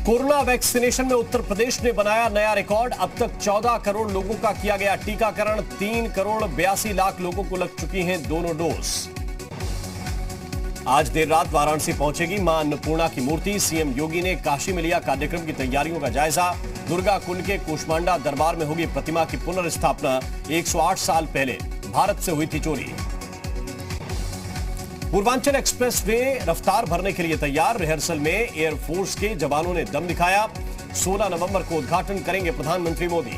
Corona vaccination में उत्तर प्रदेश ने बनाया नया रिकॉर्ड। अब तक 14 करोड़ लोगों का किया गया टीकाकरण। 3 करोड़ 82 लाख लोगों को लग चुकी हैं दोनों डोज। आज देर रात वाराणसी पहुंचेगी मां अन्नपूर्णा की मूर्ति। सीएम योगी ने काशी में लिया कार्यक्रम की तैयारियों का जायजा। दुर्गा कुंड के कूष्मांडा दरबार में होगी प्रतिमा की पुनर्स्थापना। 108 साल पहले भारत से हुई थी चोरी। पूर्वांचल एक्सप्रेस वे रफ्तार भरने के लिए तैयार। रिहर्सल में एयरफोर्स के जवानों ने दम दिखाया। 16 नवंबर को उद्घाटन करेंगे प्रधानमंत्री मोदी।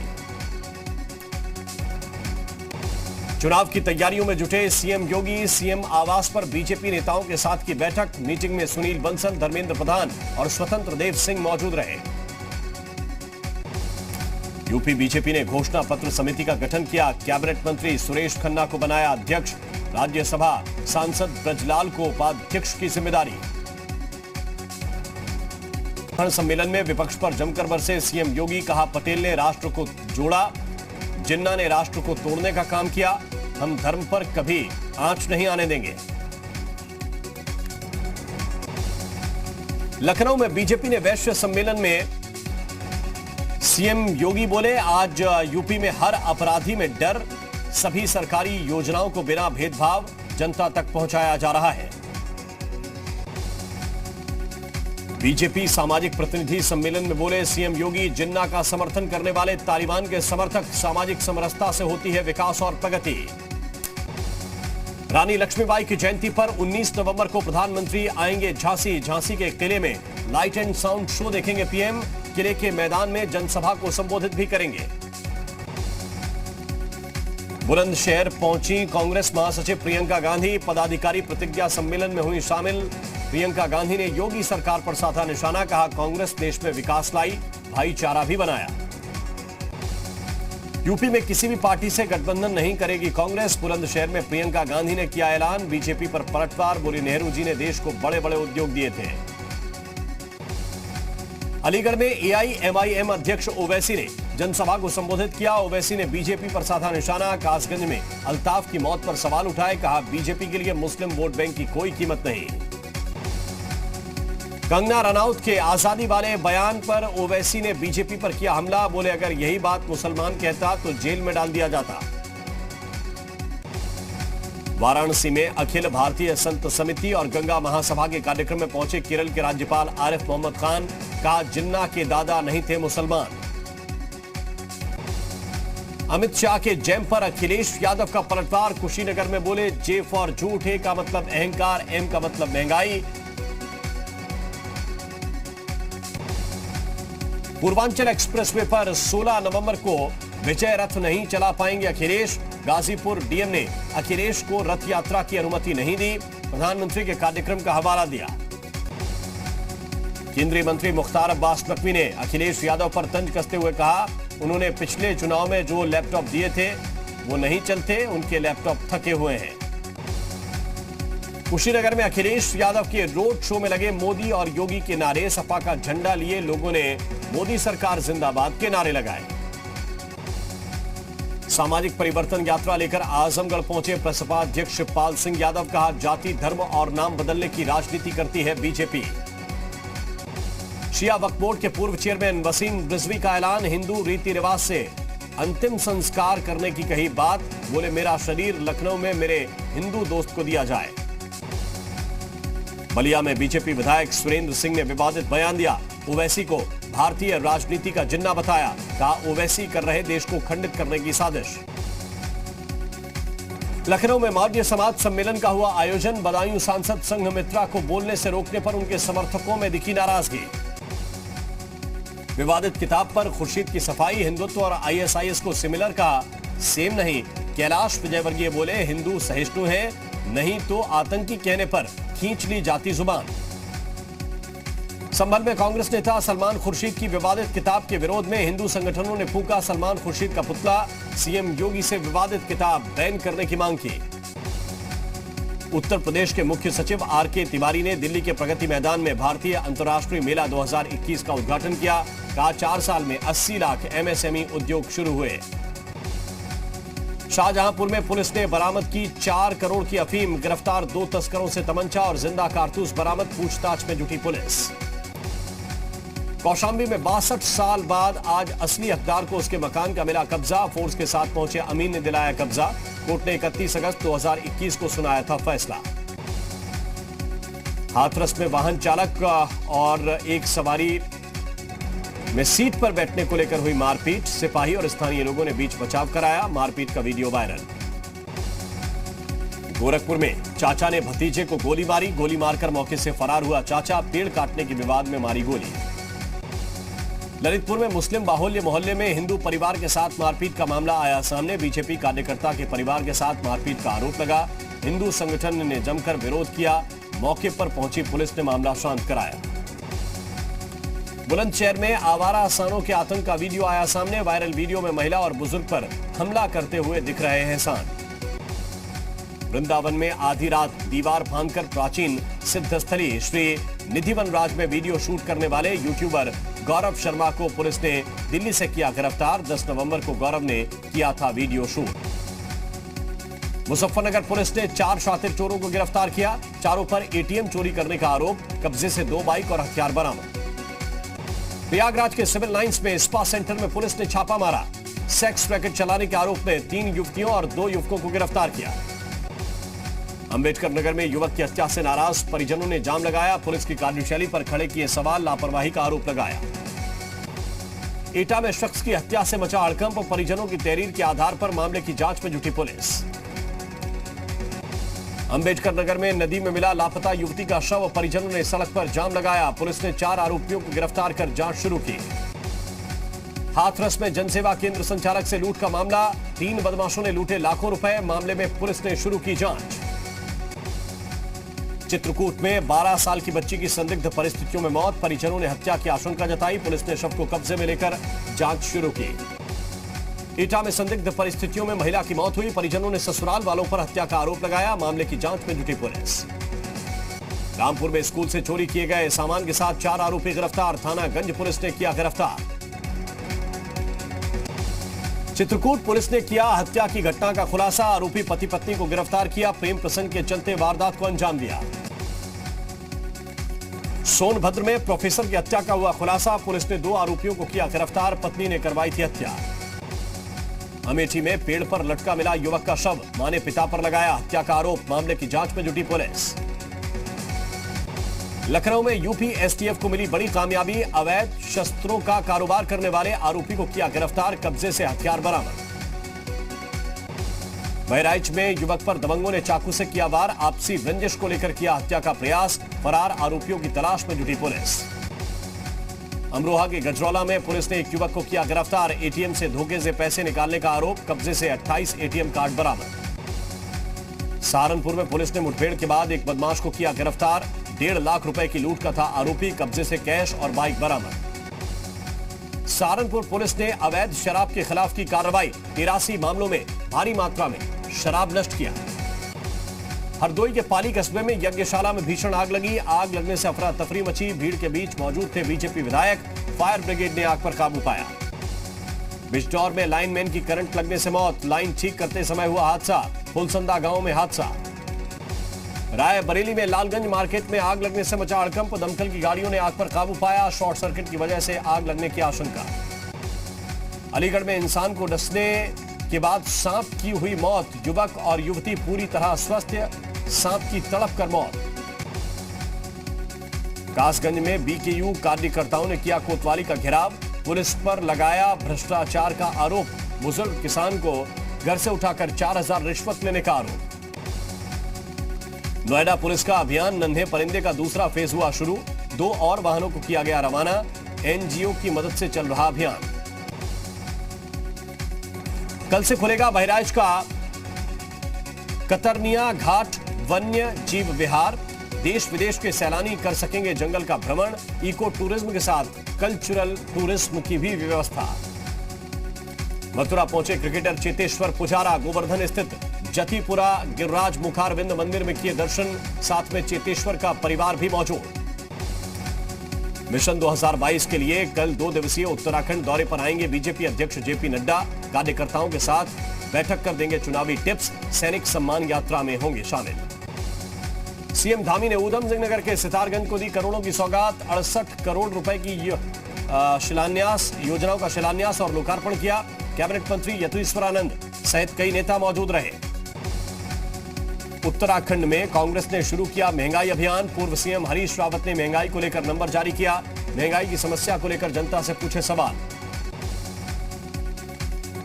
चुनाव की तैयारियों में जुटे सीएम योगी। सीएम आवास पर बीजेपी नेताओं के साथ की बैठक। मीटिंग में सुनील बंसल, धर्मेंद्र प्रधान और स्वतंत्र देव सिंह मौजूद रहे। यूपी बीजेपी ने घोषणा पत्र समिति का गठन किया। कैबिनेट मंत्री सुरेश खन्ना को बनाया अध्यक्ष। राज्यसभा सांसद ब्रजलाल को उपाध्यक्ष की जिम्मेदारी। सम्मेलन में विपक्ष पर जमकर बरसे सीएम योगी। कहा, पटेल ने राष्ट्र को जोड़ा, जिन्ना ने राष्ट्र को तोड़ने का काम किया। हम धर्म पर कभी आंच नहीं आने देंगे। लखनऊ में बीजेपी ने वैश्य सम्मेलन में सीएम योगी बोले, आज यूपी में हर अपराधी में डर। सभी सरकारी योजनाओं को बिना भेदभाव जनता तक पहुंचाया जा रहा है। बीजेपी सामाजिक प्रतिनिधि सम्मेलन में बोले सीएम योगी, जिन्ना का समर्थन करने वाले तालिबान के समर्थक। सामाजिक समरसता से होती है विकास और प्रगति। रानी लक्ष्मीबाई की जयंती पर 19 नवंबर को प्रधानमंत्री आएंगे झांसी। झांसी के किले में लाइट एंड साउंड शो देखेंगे पीएम। किले के मैदान में जनसभा को संबोधित भी करेंगे। बुलंदशहर पहुंची कांग्रेस महासचिव प्रियंका गांधी। पदाधिकारी प्रतिज्ञा सम्मेलन में हुई शामिल। प्रियंका गांधी ने योगी सरकार पर साधा निशाना। कहा, कांग्रेस देश में विकास लाई, भाईचारा भी बनाया। यूपी में किसी भी पार्टी से गठबंधन नहीं करेगी कांग्रेस। बुलंदशहर में प्रियंका गांधी ने किया ऐलान। बीजेपी पर पलटवार। बोली, नेहरू जी ने देश को बड़े बड़े उद्योग दिए थे। अलीगढ़ में एआईएमआईएम अध्यक्ष ओवैसी ने जनसभा को संबोधित किया। ओवैसी ने बीजेपी पर साधा निशाना। कासगंज में अल्ताफ की मौत पर सवाल उठाए। कहा, बीजेपी के लिए मुस्लिम वोट बैंक की कोई कीमत नहीं। कंगना रनौत के आजादी वाले बयान पर ओवैसी ने बीजेपी पर किया हमला। बोले, अगर यही बात मुसलमान कहता तो जेल में डाल दिया जाता। वाराणसी में अखिल भारतीय संत समिति और गंगा महासभा के कार्यक्रम में पहुंचे केरल के राज्यपाल आरिफ मोहम्मद खान। कहा, जिन्ना के दादा नहीं थे मुसलमान। अमित शाह के जैम पर अखिलेश यादव का पलटवार। कुशीनगर में बोले, जे फॉर झूठ, ए का मतलब अहंकार, एम का मतलब महंगाई। पूर्वांचल एक्सप्रेसवे पर 16 नवंबर को विजय रथ नहीं चला पाएंगे अखिलेश। गाजीपुर डीएम ने अखिलेश को रथ यात्रा की अनुमति नहीं दी। प्रधानमंत्री के कार्यक्रम का हवाला दिया। केंद्रीय मंत्री मुख्तार अब्बास नकवी ने अखिलेश यादव पर तंज कसते हुए कहा, उन्होंने पिछले चुनाव में जो लैपटॉप दिए थे वो नहीं चलते, उनके लैपटॉप थके हुए हैं। कुशीनगर में अखिलेश यादव के रोड शो में लगे मोदी और योगी के नारे। सपा का झंडा लिए लोगों ने मोदी सरकार जिंदाबाद के नारे लगाए। सामाजिक परिवर्तन यात्रा लेकर आजमगढ़ पहुंचे प्रसपा अध्यक्ष शिवपाल सिंह यादव। कहा, जाति, धर्म और नाम बदलने की राजनीति करती है बीजेपी। शिया वक्फ बोर्ड के पूर्व चेयरमैन वसीम रिजवी का ऐलान। हिंदू रीति रिवाज से अंतिम संस्कार करने की कही बात। बोले, मेरा शरीर लखनऊ में मेरे हिंदू दोस्त को दिया जाए। बलिया में बीजेपी विधायक सुरेंद्र सिंह ने विवादित बयान दिया। ओवैसी को भारतीय राजनीति का जिन्ना बताया। कहा, ओवैसी कर रहे देश को खंडित करने की साजिश। लखनऊ में मौर्य समाज सम्मेलन का हुआ आयोजन। बदायूं सांसद संघमित्रा को बोलने से रोकने पर उनके समर्थकों में दिखी नाराजगी। विवादित किताब पर खुर्शीद की सफाई। हिंदुत्व और आईएसआईएस को सिमिलर कहा, सेम नहीं। कैलाश विजयवर्गीय बोले, हिंदू सहिष्णु हैं, नहीं तो आतंकी कहने पर खींच ली जाती जुबान। संभल में कांग्रेस नेता सलमान खुर्शीद की विवादित किताब के विरोध में हिंदू संगठनों ने फूंका सलमान खुर्शीद का पुतला। सीएम योगी से विवादित किताब बैन करने की मांग की। उत्तर प्रदेश के मुख्य सचिव आरके तिवारी ने दिल्ली के प्रगति मैदान में भारतीय अंतर्राष्ट्रीय मेला 2021 का उद्घाटन किया। कहा, 4 साल में 80 लाख एमएसएमई उद्योग शुरू हुए। शाहजहांपुर में पुलिस ने बरामद की 4 करोड़ की अफीम। गिरफ्तार 2 तस्करों से तमंचा और जिंदा कारतूस बरामद। पूछताछ में जुटी पुलिस। कौशाम्बी में 62 साल बाद आज असली हकदार को उसके मकान का मिला कब्जा। फोर्स के साथ पहुंचे अमीन ने दिलाया कब्जा। कोर्ट ने 31 अगस्त 2021 को सुनाया था फैसला। हाथरस में वाहन चालक और एक सवारी में सीट पर बैठने को लेकर हुई मारपीट। सिपाही और स्थानीय लोगों ने बीच बचाव कराया। मारपीट का वीडियो वायरल। गोरखपुर में चाचा ने भतीजे को गोली मारी। गोली मारकर मौके से फरार हुआ चाचा। पेड़ काटने के विवाद में मारी गोली। ललितपुर में मुस्लिम बाहुल्य मोहल्ले में हिंदू परिवार के साथ मारपीट का मामला आया सामने। बीजेपी कार्यकर्ता के परिवार के साथ मारपीट का आरोप लगा। हिंदू संगठन ने जमकर विरोध किया। मौके पर पहुंची पुलिस ने मामला शांत कराया। बुलंदशहर में आवारा सांडों के आतंक का वीडियो आया सामने। वायरल वीडियो में महिला और बुजुर्ग पर हमला करते हुए दिख रहे हैं सांड। वृंदावन में आधी रात दीवार फांदकर प्राचीन सिद्धस्थली श्री निधिवनराज में वीडियो शूट करने वाले यूट्यूबर गौरव शर्मा को पुलिस ने दिल्ली से किया गिरफ्तार। 10 नवंबर को गौरव ने किया था वीडियो शूट। मुजफ्फरनगर पुलिस ने 4 शातिर चोरों को गिरफ्तार किया। चारों पर एटीएम चोरी करने का आरोप। कब्जे से 2 बाइक और हथियार बरामद। प्रयागराज के सिविल लाइंस में स्पा सेंटर में पुलिस ने छापा मारा। सेक्स रैकेट चलाने के आरोप में 3 युवतियों और 2 युवकों को गिरफ्तार किया। अंबेडकर नगर में युवक की हत्या से नाराज परिजनों ने जाम लगाया। पुलिस की कार्यशैली पर खड़े किए सवाल। लापरवाही का आरोप लगाया। एटा में शख्स की हत्या से मचा हड़कंप। परिजनों की तहरीर के आधार पर मामले की जांच में जुटी पुलिस। अंबेडकर नगर में नदी में मिला लापता युवती का शव। परिजनों ने सड़क पर जाम लगाया। पुलिस ने 4 आरोपियों को गिरफ्तार कर जांच शुरू की। हाथरस में जनसेवा केंद्र संचालक से लूट का मामला। 3 बदमाशों ने लूटे लाखों रुपए। मामले में पुलिस ने शुरू की जांच। चित्रकूट में 12 साल की बच्ची की संदिग्ध परिस्थितियों में मौत। परिजनों ने हत्या की आशंका जताई। पुलिस ने शव को कब्जे में लेकर जांच शुरू की। एटा में संदिग्ध परिस्थितियों में महिला की मौत हुई। परिजनों ने ससुराल वालों पर हत्या का आरोप लगाया। मामले की जांच में जुटी पुलिस। रामपुर में स्कूल से चोरी किए गए सामान के साथ 4 आरोपी गिरफ्तार। थाना गंज पुलिस ने किया गिरफ्तार। चित्रकूट पुलिस ने किया हत्या की घटना का खुलासा। आरोपी पति पत्नी को गिरफ्तार किया। प्रेम प्रसंग के चलते वारदात को अंजाम दिया। सोनभद्र में प्रोफेसर की हत्या का हुआ खुलासा। पुलिस ने 2 आरोपियों को किया गिरफ्तार। पत्नी ने करवाई थी हत्या। अमेठी में पेड़ पर लटका मिला युवक का शव। मां ने पिता पर लगाया हत्या का आरोप। मामले की जांच में जुटी पुलिस। लखनऊ में यूपी एसटीएफ को मिली बड़ी कामयाबी। अवैध शस्त्रों का कारोबार करने वाले आरोपी को किया गिरफ्तार। कब्जे से हथियार बरामद। बहराइच में युवक पर दबंगों ने चाकू से किया वार। आपसी रंजिश को लेकर किया हत्या का प्रयास। फरार आरोपियों की तलाश में जुटी पुलिस। अमरोहा के गजरौला में पुलिस ने एक युवक को किया गिरफ्तार। एटीएम से धोखे से पैसे निकालने का आरोप। कब्जे से 28 एटीएम कार्ड बरामद। सहारनपुर में पुलिस ने मुठभेड़ के बाद एक बदमाश को किया गिरफ्तार। 1.5 लाख रुपए की लूट का था आरोपी। कब्जे से कैश और बाइक बरामद। सहारनपुर पुलिस ने अवैध शराब के खिलाफ की कार्रवाई। 83 मामलों में भारी मात्रा में शराब नष्ट किया। हरदोई के पाली कस्बे में यज्ञशाला में भीषण आग लगी। आग लगने से अफरा तफरी मची। भीड़ के बीच मौजूद थे बीजेपी विधायक। फायर ब्रिगेड ने आग पर काबू पाया। बिजनौर में लाइनमैन की करंट लगने से मौत। लाइन ठीक करते समय हुआ हादसा। फुलसंदा गांव में हादसा। रायबरेली में लालगंज मार्केट में आग लगने से मचा हड़कंप। दमकल की गाड़ियों ने आग पर काबू पाया। शॉर्ट सर्किट की वजह से आग लगने की आशंका। अलीगढ़ में इंसान को डसने के बाद सांप की हुई मौत। युवक और युवती पूरी तरह स्वस्थ। सांप की तड़प कर मौत। कासगंज में बीकेयू कार्यकर्ताओं ने किया कोतवाली का घेराव। पुलिस पर लगाया भ्रष्टाचार का आरोप। बुजुर्ग किसान को घर से उठाकर 4000 रिश्वत लेने का आरोप। नोएडा पुलिस का अभियान नन्हे परिंदे का दूसरा फेज हुआ शुरू। 2 और वाहनों को किया गया रवाना। एनजीओ की मदद से चल रहा अभियान। कल से खुलेगा बहराइच का कतरनिया घाट वन्य जीव विहार। देश विदेश के सैलानी कर सकेंगे जंगल का भ्रमण। इको टूरिज्म के साथ कल्चरल टूरिज्म की भी व्यवस्था। मथुरा पहुंचे क्रिकेटर चेतेश्वर पुजारा। गोवर्धन स्थित जतीपुरा गिरिराज मुखारविंद मंदिर में किए दर्शन। साथ में चेतेश्वर का परिवार भी मौजूद। मिशन 2022 के लिए कल 2 दिवसीय उत्तराखंड दौरे पर आएंगे बीजेपी अध्यक्ष जेपी नड्डा। कार्यकर्ताओं के साथ बैठक कर देंगे चुनावी टिप्स। सैनिक सम्मान यात्रा में होंगे शामिल। सीएम धामी ने ऊधम सिंह नगर के सितारगंज को दी करोड़ों की सौगात। 68 करोड़ रुपए की शिलान्यास योजनाओं का शिलान्यास और लोकार्पण किया। कैबिनेट मंत्री यदुईश्वरानंद सहित कई नेता मौजूद रहे। उत्तराखंड में कांग्रेस ने शुरू किया महंगाई अभियान। पूर्व सीएम हरीश रावत ने महंगाई को लेकर नंबर जारी किया। महंगाई की समस्या को लेकर जनता से पूछे सवाल।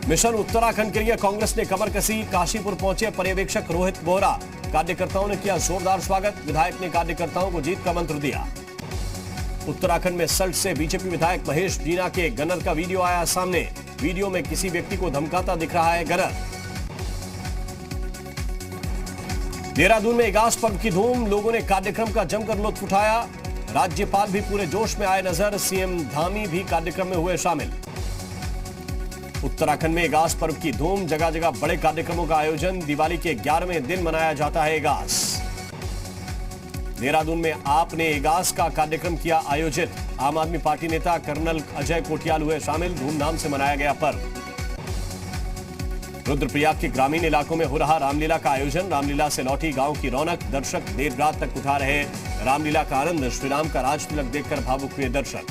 मिशन उत्तराखंड के लिए कांग्रेस ने कमर कसी। काशीपुर पहुंचे पर्यवेक्षक रोहित बोहरा। कार्यकर्ताओं ने किया जोरदार स्वागत। विधायक ने कार्यकर्ताओं को जीत का मंत्र दिया। उत्तराखंड में सल्ट से बीजेपी विधायक महेश जीना के गनर का वीडियो आया सामने। वीडियो में किसी व्यक्ति को धमकाता दिख रहा है गनर। देहरादून में इगास पर्व की धूम। लोगों ने कार्यक्रम का जमकर लुत्फ उठाया। राज्यपाल भी पूरे जोश में आए नजर। सीएम धामी भी कार्यक्रम में हुए शामिल। उत्तराखंड में इगास पर्व की धूम। जगह जगह बड़े कार्यक्रमों का आयोजन। दिवाली के 11वें दिन मनाया जाता है इगास। देहरादून में आप ने इगास का कार्यक्रम किया आयोजित। आम आदमी पार्टी नेता कर्नल अजय कोटियाल हुए शामिल। धूमधाम से मनाया गया पर्व। रुद्रप्रयाग के ग्रामीण इलाकों में हो रहा रामलीला का आयोजन। रामलीला से लौटी गांव की रौनक। दर्शक देर रात तक उठा रहे रामलीला का आनंद। श्रीराम का राज तिलक देखकर भावुक हुए दर्शक।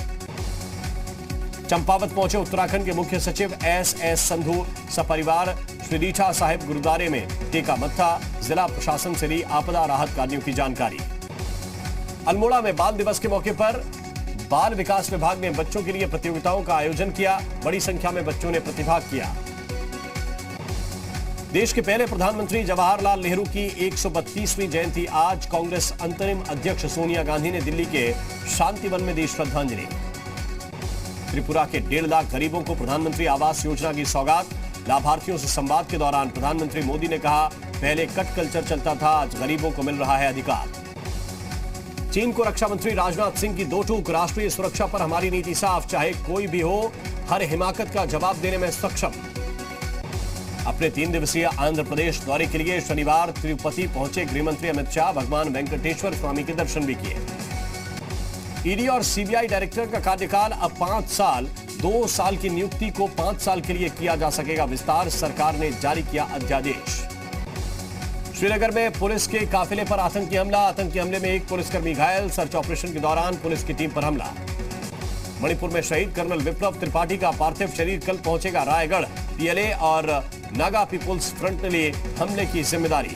चंपावत पहुंचे उत्तराखंड के मुख्य सचिव एस संधू। सपरिवार श्री रीठा साहिब गुरुद्वारे में टेका मत्था। जिला प्रशासन से ली आपदा राहत कार्यों की जानकारी। अल्मोड़ा में बाल दिवस के मौके पर बाल विकास विभाग ने बच्चों के लिए प्रतियोगिताओं का आयोजन किया। बड़ी संख्या में बच्चों ने प्रतिभाग किया। देश के पहले प्रधानमंत्री जवाहरलाल नेहरू की 132वीं जयंती आज। कांग्रेस अंतरिम अध्यक्ष सोनिया गांधी ने दिल्ली के शांतिवन में दी श्रद्धांजलि। त्रिपुरा के 1.5 लाख गरीबों को प्रधानमंत्री आवास योजना की सौगात। लाभार्थियों से संवाद के दौरान प्रधानमंत्री मोदी ने कहा, पहले कट कल्चर चलता था, आज गरीबों को मिल रहा है अधिकार। चीन को रक्षा मंत्री राजनाथ सिंह की दो टूक। राष्ट्रीय सुरक्षा पर हमारी नीति साफ, चाहे कोई भी हो, हर हिमाकत का जवाब देने में सक्षम। अपने 3 दिवसीय आंध्र प्रदेश दौरे के लिए शनिवार तिरुपति पहुंचे गृहमंत्री अमित शाह। भगवान वेंकटेश्वर स्वामी के दर्शन भी किए। ईडी और सीबीआई डायरेक्टर का कार्यकाल अब 5 साल। 2 साल की नियुक्ति को 5 साल के लिए किया जा सकेगा विस्तार। सरकार ने जारी किया अध्यादेश। श्रीनगर में पुलिस के काफिले पर आतंकी हमला। आतंकी हमले में एक पुलिसकर्मी घायल। सर्च ऑपरेशन के दौरान पुलिस की टीम पर हमला। मणिपुर में शहीद कर्नल विप्लव त्रिपाठी का पार्थिव शरीर कल पहुंचेगा रायगढ़। पीएलए और नागा पीपुल्स फ्रंट ने लिए हमले की जिम्मेदारी।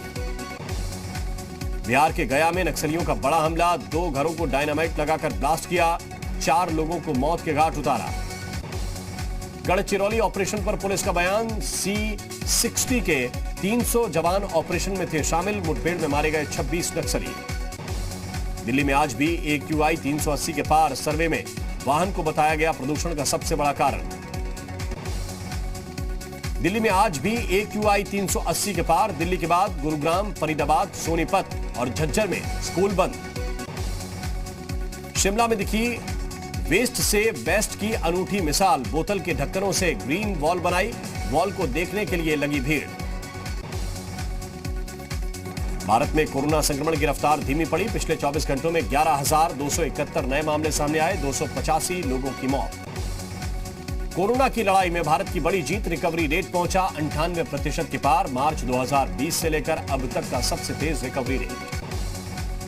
बिहार के गया में नक्सलियों का बड़ा हमला। 2 घरों को डायनामाइट लगाकर ब्लास्ट किया। 4 लोगों को मौत के घाट उतारा। गढ़चिरौली ऑपरेशन पर पुलिस का बयान। C60 के 300 जवान ऑपरेशन में थे शामिल। मुठभेड़ में मारे गए 26 नक्सली। दिल्ली में आज भी AQI 380 के पार। सर्वे में वाहन को बताया गया प्रदूषण का सबसे बड़ा कारण। दिल्ली में आज भी AQI 380 के पार। दिल्ली के बाद गुरुग्राम, फरीदाबाद, सोनीपत और झज्जर में स्कूल बंद। शिमला में दिखी वेस्ट से बेस्ट की अनूठी मिसाल। बोतल के ढक्कनों से ग्रीन वॉल बनाई। वॉल को देखने के लिए लगी भीड़। भारत में कोरोना संक्रमण की रफ्तार धीमी पड़ी। पिछले 24 घंटों में 11,271 नए मामले सामने आए। 285 लोगों की मौत। कोरोना की लड़ाई में भारत की बड़ी जीत। रिकवरी रेट पहुंचा 98% के पार। मार्च 2020 से लेकर अब तक का सबसे तेज recovery rate.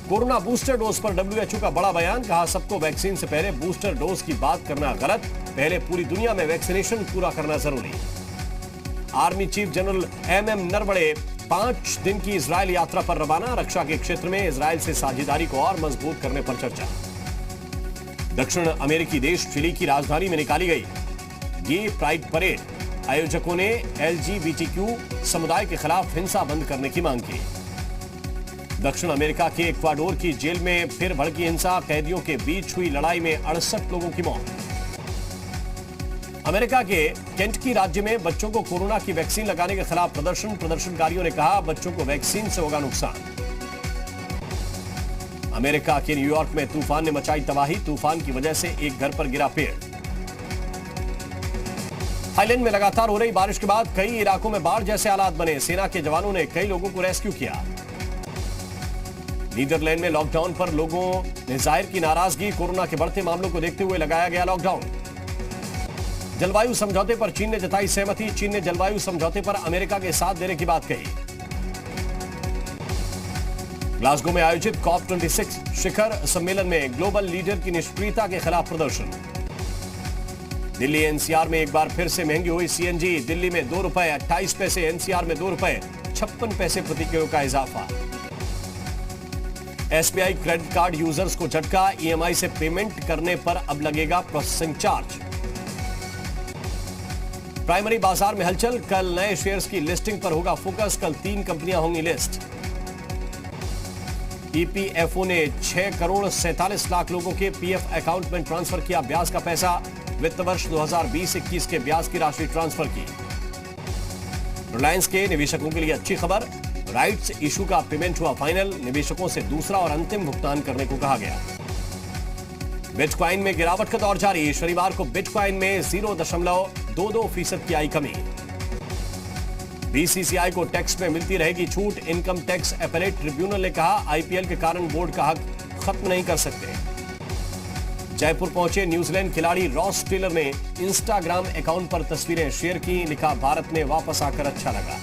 Corona booster dose पर WHO का बड़ा बयान। कहा, सबको वैक्सीन से पहले बूस्टर डोज की बात करना गलत। पहले पूरी दुनिया में वैक्सीनेशन पूरा करना जरूरी। Army chief general MM Naravane 5 दिन की इजरायल यात्रा पर रवाना। रक्षा के क्षेत्र में इजरायल से साझेदारी को और मजबूत करने पर चर्चा। दक्षिण अमेरिकी देश चिली की राजधानी में निकाली गई गे प्राइड परेड। आयोजकों ने LGBTQ समुदाय के खिलाफ हिंसा बंद करने की मांग की। दक्षिण अमेरिका के इक्वाडोर की जेल में फिर भड़की हिंसा। कैदियों के बीच हुई लड़ाई में 68 लोगों की मौत। अमेरिका के केंटकी राज्य में बच्चों को कोरोना की वैक्सीन लगाने के खिलाफ प्रदर्शन। प्रदर्शनकारियों ने कहा, बच्चों को वैक्सीन से होगा नुकसान। अमेरिका के न्यूयॉर्क में तूफान ने मचाई तबाही। तूफान की वजह से एक घर पर गिरा पेड़। थाईलैंड में लगातार हो रही बारिश के बाद कई इलाकों में बाढ़ जैसे हालात बने। सेना के जवानों ने कई लोगों को रेस्क्यू किया। नीदरलैंड में लॉकडाउन पर लोगों ने जाहिर की नाराजगी। कोरोना के बढ़ते मामलों को देखते हुए लगाया गया लॉकडाउन। जलवायु समझौते पर चीन ने जताई सहमति। चीन ने जलवायु समझौते पर अमेरिका के साथ देने की बात कही। ग्लासगो में आयोजित COP26 शिखर सम्मेलन में ग्लोबल लीडर की निष्क्रियता के खिलाफ प्रदर्शन। दिल्ली एनसीआर में एक बार फिर से महंगी हुई सीएनजी। दिल्ली में 2 रुपए 28 पैसे, एनसीआर में 2 रुपए 56 पैसे प्रति किलो का इजाफा। एसबीआई क्रेडिट कार्ड यूजर्स को झटका, ईएमआई से पेमेंट करने पर अब लगेगा प्रोसेसिंग चार्ज। प्राइमरी बाजार में हलचल, कल नए शेयर्स की लिस्टिंग पर होगा फोकस। कल 3 कंपनियां होंगी लिस्ट। ईपीएफओ ने 6 करोड़ 47 लाख लोगों के पीएफ अकाउंट में ट्रांसफर किया ब्याज का पैसा। वित्त वर्ष 2020-21 के ब्याज की राशि ट्रांसफर की। रिलायंस के निवेशकों के लिए अच्छी खबर, राइट्स इशू का पेमेंट हुआ फाइनल। निवेशकों से दूसरा और अंतिम भुगतान करने को कहा गया। बिटकॉइन में गिरावट का दौर जारी, शनिवार को बिटकॉइन में 0.22% की आई कमी। बीसीसीआई को टैक्स में मिलती रहेगी छूट, इनकम टैक्स अपीलेट ट्रिब्यूनल ने कहा आईपीएल के कारण बोर्ड का हक खत्म नहीं कर सकते। जयपुर पहुंचे न्यूजीलैंड खिलाड़ी रॉस टेलर ने इंस्टाग्राम अकाउंट पर तस्वीरें शेयर की, लिखा भारत में वापस आकर अच्छा लगा।